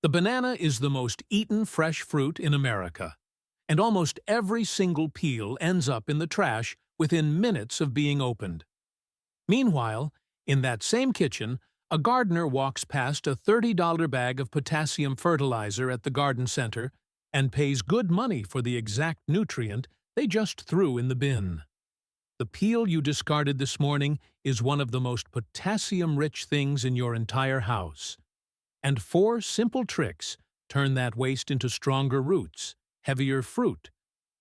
The banana is the most eaten fresh fruit in America, and almost every single peel ends up in the trash within minutes of being opened. Meanwhile, in that same kitchen, a gardener walks past a $30 bag of potassium fertilizer at the garden center and pays good money for the exact nutrient they just threw in the bin. The peel you discarded this morning is one of the most potassium-rich things in your entire house. And 4 simple tricks turn that waste into stronger roots, heavier fruit,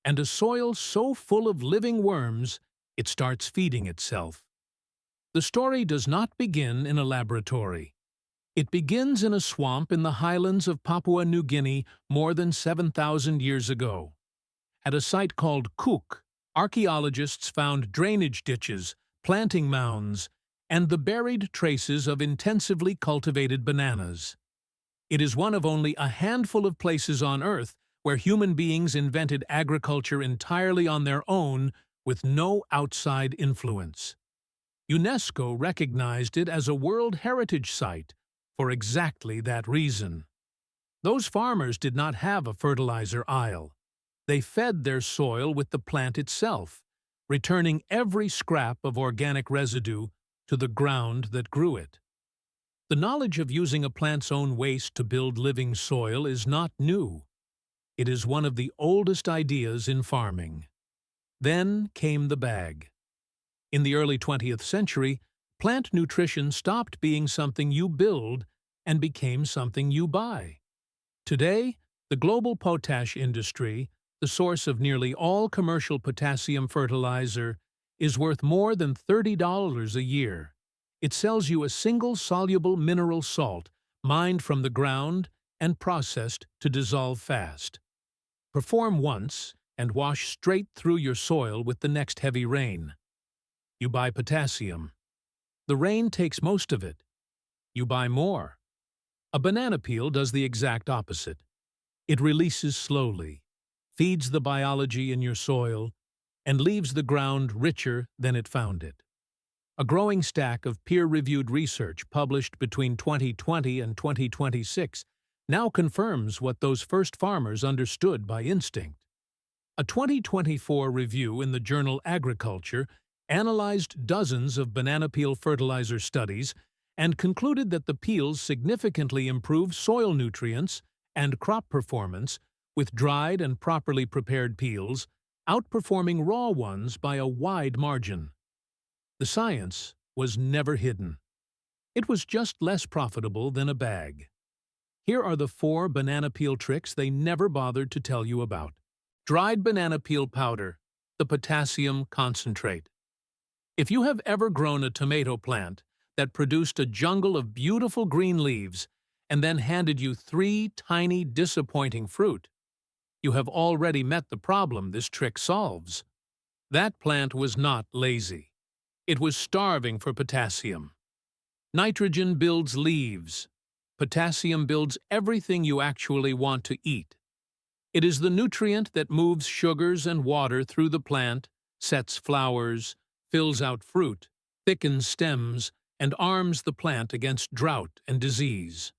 and a soil so full of living worms it starts feeding itself. The story does not begin in a laboratory. It begins in a swamp in the highlands of Papua New Guinea more than 7,000 years ago. At a site called Cook, archaeologists found drainage ditches, planting mounds, and the buried traces of intensively cultivated bananas. It is one of only a handful of places on Earth where human beings invented agriculture entirely on their own with no outside influence. UNESCO recognized it as a World Heritage Site for exactly that reason. Those farmers did not have a fertilizer aisle. They fed their soil with the plant itself, returning every scrap of organic residue to the ground that grew it. The knowledge of using a plant's own waste to build living soil is not new. It is one of the oldest ideas in farming. Then came the bag. In the early 20th century, plant nutrition stopped being something you build and became something you buy. Today, the global potash industry, the source of nearly all commercial potassium fertilizer, is worth more than $30 a year. It sells you a single soluble mineral salt, mined from the ground and processed to dissolve fast. Perform once and wash straight through your soil with the next heavy rain. You buy potassium. The rain takes most of it. You buy more. A banana peel does the exact opposite. It releases slowly, feeds the biology in your soil, and leaves the ground richer than it found it. A growing stack of peer-reviewed research published between 2020 and 2026 now confirms what those first farmers understood by instinct. A 2024 review in the journal Agriculture analyzed dozens of banana peel fertilizer studies and concluded that the peels significantly improve soil nutrients and crop performance with dried and properly prepared peels, outperforming raw ones by a wide margin. The science was never hidden. It was just less profitable than a bag. Here are the 4 banana peel tricks they never bothered to tell you about. Dried banana peel powder, the potassium concentrate. If you have ever grown a tomato plant that produced a jungle of beautiful green leaves and then handed you 3 tiny, disappointing fruit, you have already met the problem this trick solves. That plant was not lazy. It was starving for potassium. Nitrogen builds leaves. Potassium builds everything you actually want to eat. It is the nutrient that moves sugars and water through the plant, sets flowers, fills out fruit, thickens stems, and arms the plant against drought and disease.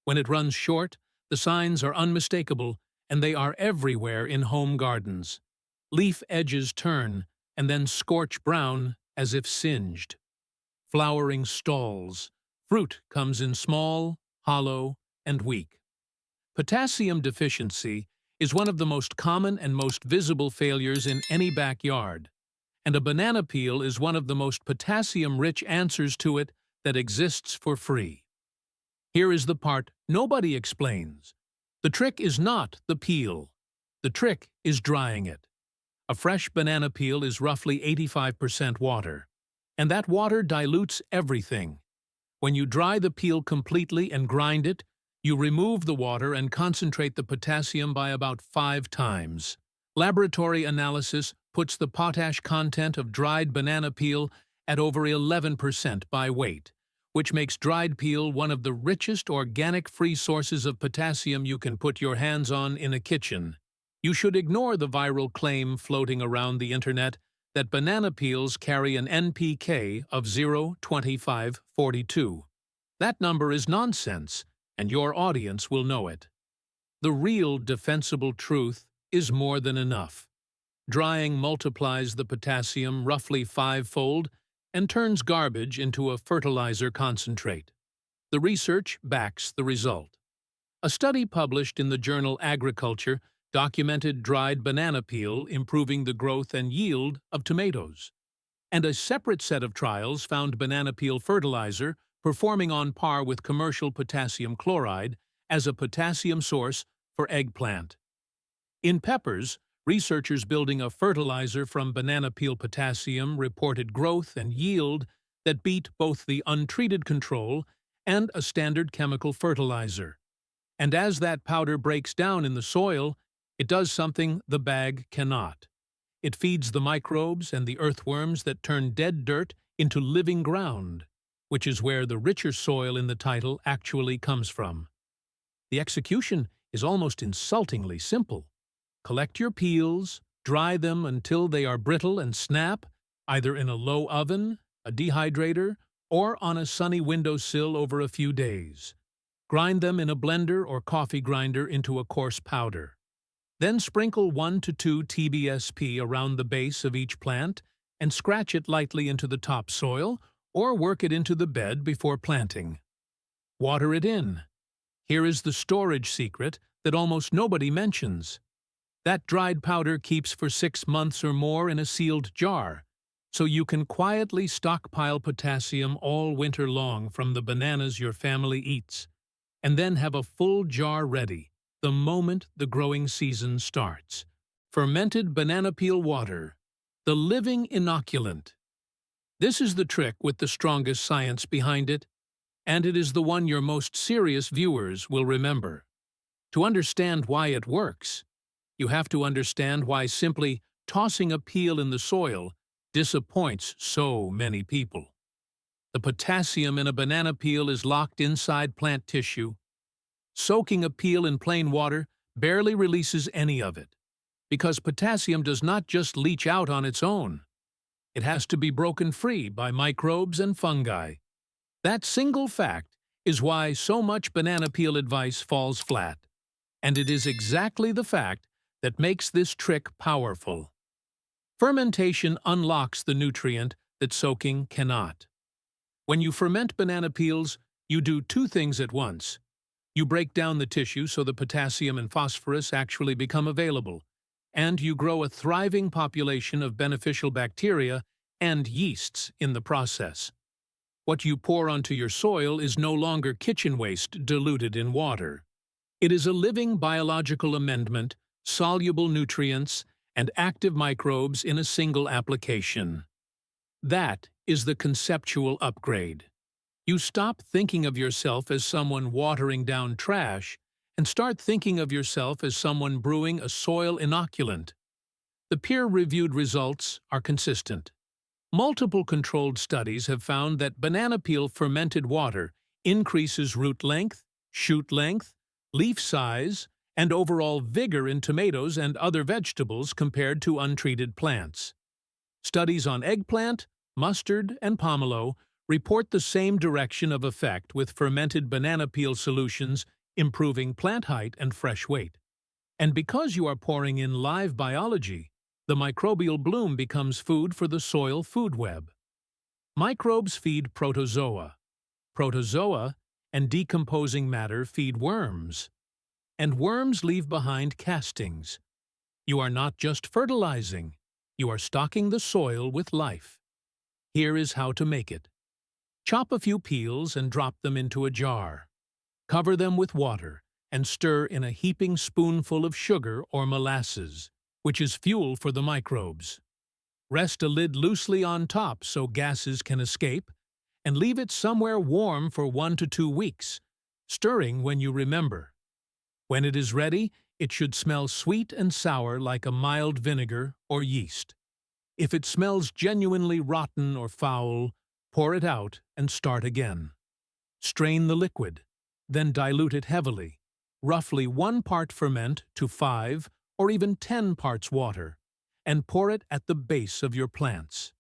When it runs short, the signs are unmistakable, and they are everywhere in home gardens. Leaf edges turn and then scorch brown as if singed. Flowering stalls. Fruit comes in small, hollow, and weak. Potassium deficiency is one of the most common and most visible failures in any backyard, and a banana peel is one of the most potassium-rich answers to it that exists for free. Here is the part nobody explains. The trick is not the peel. The trick is drying it. A fresh banana peel is roughly 85% water, and that water dilutes everything. When you dry the peel completely and grind it, you remove the water and concentrate the potassium by about 5 times. Laboratory analysis puts the potash content of dried banana peel at over 11% by weight, which makes dried peel one of the richest organic-free sources of potassium you can put your hands on in a kitchen. You should ignore the viral claim floating around the internet that banana peels carry an NPK of 0.2542. That number is nonsense, and your audience will know it. The real defensible truth is more than enough. Drying multiplies the potassium roughly 5-fold and turns garbage into a fertilizer concentrate. The research backs the result. A study published in the journal Agriculture documented dried banana peel improving the growth and yield of tomatoes. And a separate set of trials found banana peel fertilizer performing on par with commercial potassium chloride as a potassium source for eggplant. In peppers, researchers building a fertilizer from banana peel potassium reported growth and yield that beat both the untreated control and a standard chemical fertilizer. And as that powder breaks down in the soil, it does something the bag cannot. It feeds the microbes and the earthworms that turn dead dirt into living ground, which is where the richer soil in the title actually comes from. The execution is almost insultingly simple. Collect your peels, dry them until they are brittle and snap, either in a low oven, a dehydrator, or on a sunny windowsill over a few days. Grind them in a blender or coffee grinder into a coarse powder. Then sprinkle 1 to 2 TBSP around the base of each plant and scratch it lightly into the topsoil or work it into the bed before planting. Water it in. Here is the storage secret that almost nobody mentions. That dried powder keeps for 6 months or more in a sealed jar, so you can quietly stockpile potassium all winter long from the bananas your family eats, and then have a full jar ready the moment the growing season starts. Fermented banana peel water, the living inoculant. This is the trick with the strongest science behind it, and it is the one your most serious viewers will remember. To understand why it works, you have to understand why simply tossing a peel in the soil disappoints so many people. The potassium in a banana peel is locked inside plant tissue. Soaking a peel in plain water barely releases any of it, because potassium does not just leach out on its own. It has to be broken free by microbes and fungi. That single fact is why so much banana peel advice falls flat, and it is exactly the fact that makes this trick powerful. Fermentation unlocks the nutrient that soaking cannot. When you ferment banana peels, you do 2 things at once. You break down the tissue so the potassium and phosphorus actually become available, and you grow a thriving population of beneficial bacteria and yeasts in the process. What you pour onto your soil is no longer kitchen waste diluted in water. It is a living biological amendment, soluble nutrients, and active microbes in a single application. That is the conceptual upgrade. You stop thinking of yourself as someone watering down trash and start thinking of yourself as someone brewing a soil inoculant. The peer-reviewed results are consistent. Multiple controlled studies have found that banana peel fermented water increases root length, shoot length, leaf size, and overall vigor in tomatoes and other vegetables compared to untreated plants. Studies on eggplant, mustard, and pomelo report the same direction of effect with fermented banana peel solutions improving plant height and fresh weight. And because you are pouring in live biology, the microbial bloom becomes food for the soil food web. Microbes feed protozoa. Protozoa and decomposing matter feed worms. And worms leave behind castings. You are not just fertilizing, you are stocking the soil with life. Here is how to make it. Chop a few peels and drop them into a jar. Cover them with water and stir in a heaping spoonful of sugar or molasses, which is fuel for the microbes. Rest a lid loosely on top so gases can escape, and leave it somewhere warm for 1 to 2 weeks, stirring when you remember. When it is ready, it should smell sweet and sour like a mild vinegar or yeast. If it smells genuinely rotten or foul, pour it out and start again. Strain the liquid, then dilute it heavily, roughly 1 part ferment to 5 or even 10 parts water, and pour it at the base of your plants.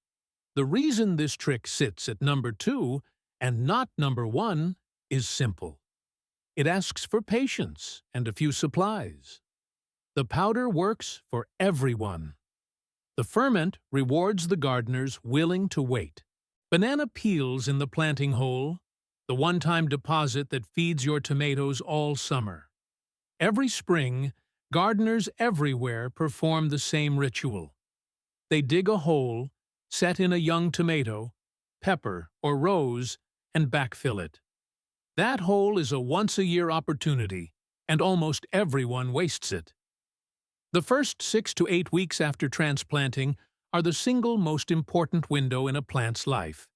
The reason this trick sits at number 2 and not number 1 is simple. It asks for patience and a few supplies. The powder works for everyone. The ferment rewards the gardeners willing to wait. Banana peels in the planting hole, the one-time deposit that feeds your tomatoes all summer. Every spring, gardeners everywhere perform the same ritual. They dig a hole, set in a young tomato, pepper, or rose, and backfill it. That hole is a once-a-year opportunity, and almost everyone wastes it. The first 6 to 8 weeks after transplanting are the single most important window in a plant's life.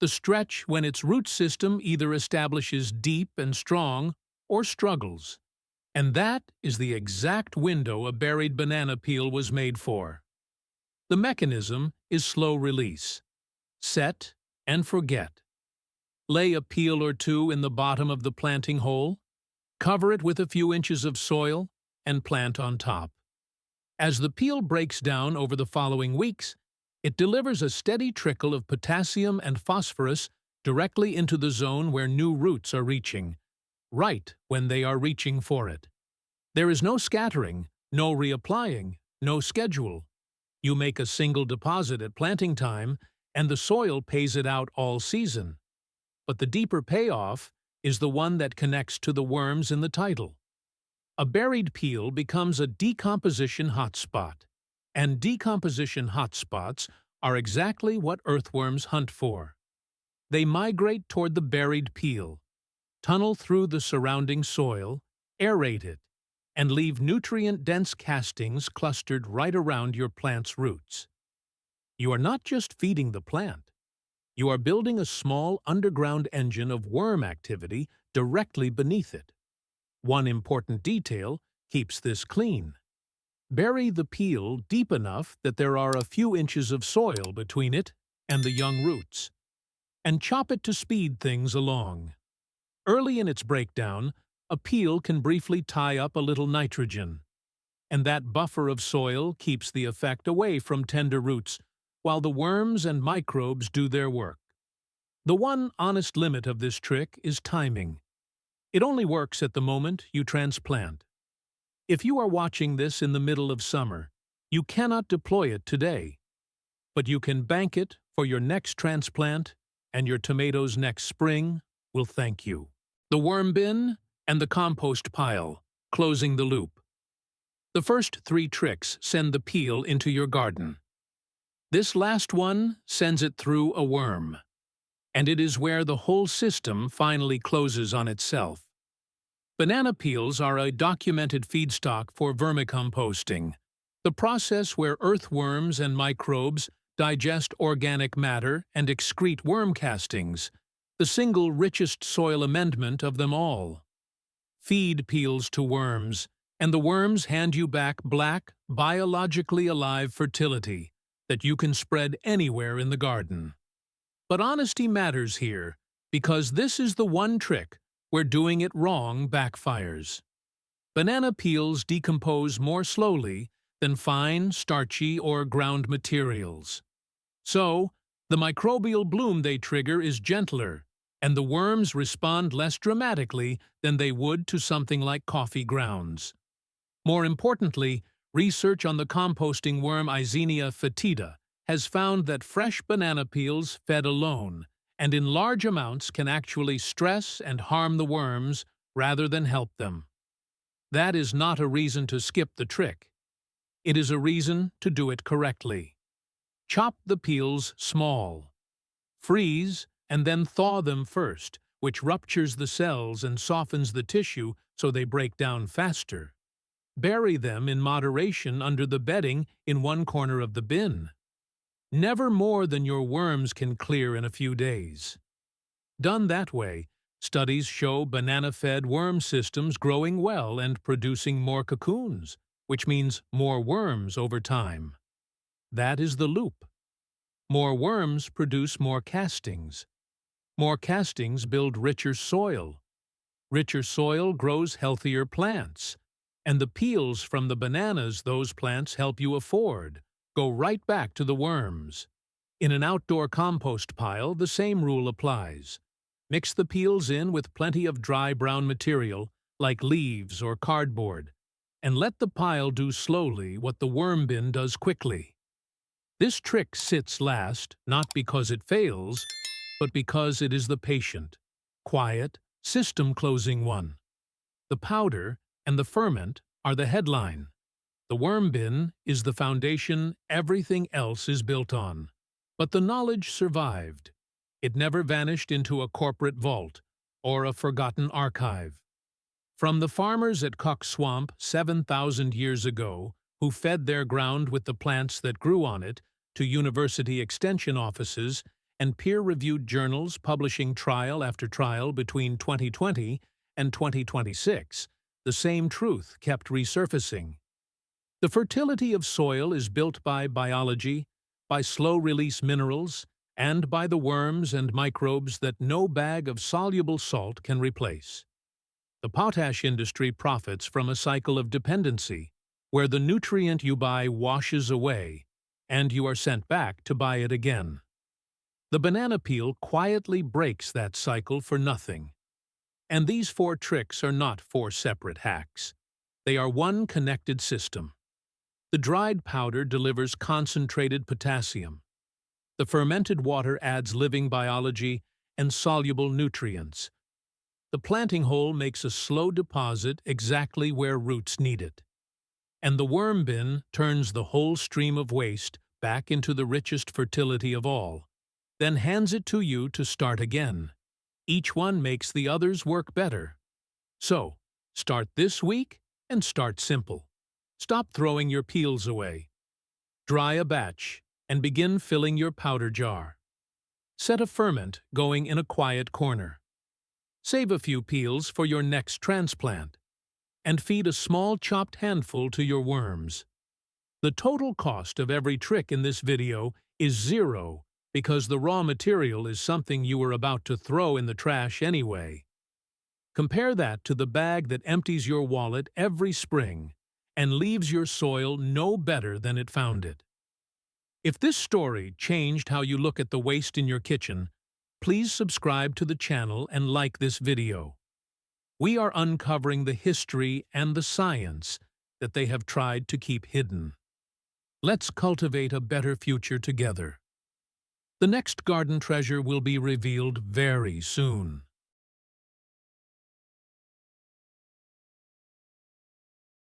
The stretch when its root system either establishes deep and strong or struggles. And that is the exact window a buried banana peel was made for. The mechanism is slow release. Set and forget. Lay a peel or two in the bottom of the planting hole, cover it with a few inches of soil, and plant on top. As the peel breaks down over the following weeks, it delivers a steady trickle of potassium and phosphorus directly into the zone where new roots are reaching, right when they are reaching for it. There is no scattering, no reapplying, no schedule. You make a single deposit at planting time, and the soil pays it out all season. But the deeper payoff is the one that connects to the worms in the title. A buried peel becomes a decomposition hotspot, and decomposition hotspots are exactly what earthworms hunt for. They migrate toward the buried peel, tunnel through the surrounding soil, aerate it, and leave nutrient-dense castings clustered right around your plant's roots. You are not just feeding the plant. You are building a small underground engine of worm activity directly beneath it. One important detail keeps this clean. Bury the peel deep enough that there are a few inches of soil between it and the young roots, and chop it to speed things along. Early in its breakdown, a peel can briefly tie up a little nitrogen, and that buffer of soil keeps the effect away from tender roots while the worms and microbes do their work. The one honest limit of this trick is timing. It only works at the moment you transplant. If you are watching this in the middle of summer, you cannot deploy it today, but you can bank it for your next transplant, and your tomatoes next spring will thank you. The worm bin and the compost pile, closing the loop. The first 3 tricks send the peel into your garden. This last one sends it through a worm, and it is where the whole system finally closes on itself. Banana peels are a documented feedstock for vermicomposting, the process where earthworms and microbes digest organic matter and excrete worm castings, the single richest soil amendment of them all. Feed peels to worms, and the worms hand you back black, biologically alive fertility that you can spread anywhere in the garden. But honesty matters here, because this is the one trick where doing it wrong backfires. Banana peels decompose more slowly than fine, starchy, or ground materials. So, the microbial bloom they trigger is gentler, and the worms respond less dramatically than they would to something like coffee grounds. More importantly, research on the composting worm Eisenia foetida has found that fresh banana peels fed alone and in large amounts can actually stress and harm the worms rather than help them. That is not a reason to skip the trick. It is a reason to do it correctly. Chop the peels small. Freeze and then thaw them first, which ruptures the cells and softens the tissue so they break down faster. Bury them in moderation under the bedding in one corner of the bin. Never more than your worms can clear in a few days. Done that way, studies show banana-fed worm systems growing well and producing more cocoons, which means more worms over time. That is the loop. More worms produce more castings. More castings build richer soil. Richer soil grows healthier plants. And the peels from the bananas those plants help you afford go right back to the worms. In an outdoor compost pile, the same rule applies. Mix the peels in with plenty of dry brown material, like leaves or cardboard, and let the pile do slowly what the worm bin does quickly. This trick sits last, not because it fails, but because it is the patient, quiet, system-closing one. The powder and the ferment are the headline. The worm bin is the foundation everything else is built on. But the knowledge survived. It never vanished into a corporate vault or a forgotten archive. From the farmers at Cock Swamp 7,000 years ago, who fed their ground with the plants that grew on it, to university extension offices and peer-reviewed journals publishing trial after trial between 2020 and 2026, the same truth kept resurfacing. The fertility of soil is built by biology, by slow-release minerals, and by the worms and microbes that no bag of soluble salt can replace. The potash industry profits from a cycle of dependency, where the nutrient you buy washes away, and you are sent back to buy it again. The banana peel quietly breaks that cycle for nothing. And these 4 tricks are not 4 separate hacks. They are one connected system. The dried powder delivers concentrated potassium. The fermented water adds living biology and soluble nutrients. The planting hole makes a slow deposit exactly where roots need it. And the worm bin turns the whole stream of waste back into the richest fertility of all, then hands it to you to start again. Each one makes the others work better. So, start this week and start simple. Stop throwing your peels away. Dry a batch and begin filling your powder jar. Set a ferment going in a quiet corner. Save a few peels for your next transplant, and feed a small chopped handful to your worms. The total cost of every trick in this video is 0 because the raw material is something you were about to throw in the trash anyway. Compare that to the bag that empties your wallet every spring and leaves your soil no better than it found it. If this story changed how you look at the waste in your kitchen, please subscribe to the channel and like this video. We are uncovering the history and the science that they have tried to keep hidden. Let's cultivate a better future together. The next garden treasure will be revealed very soon.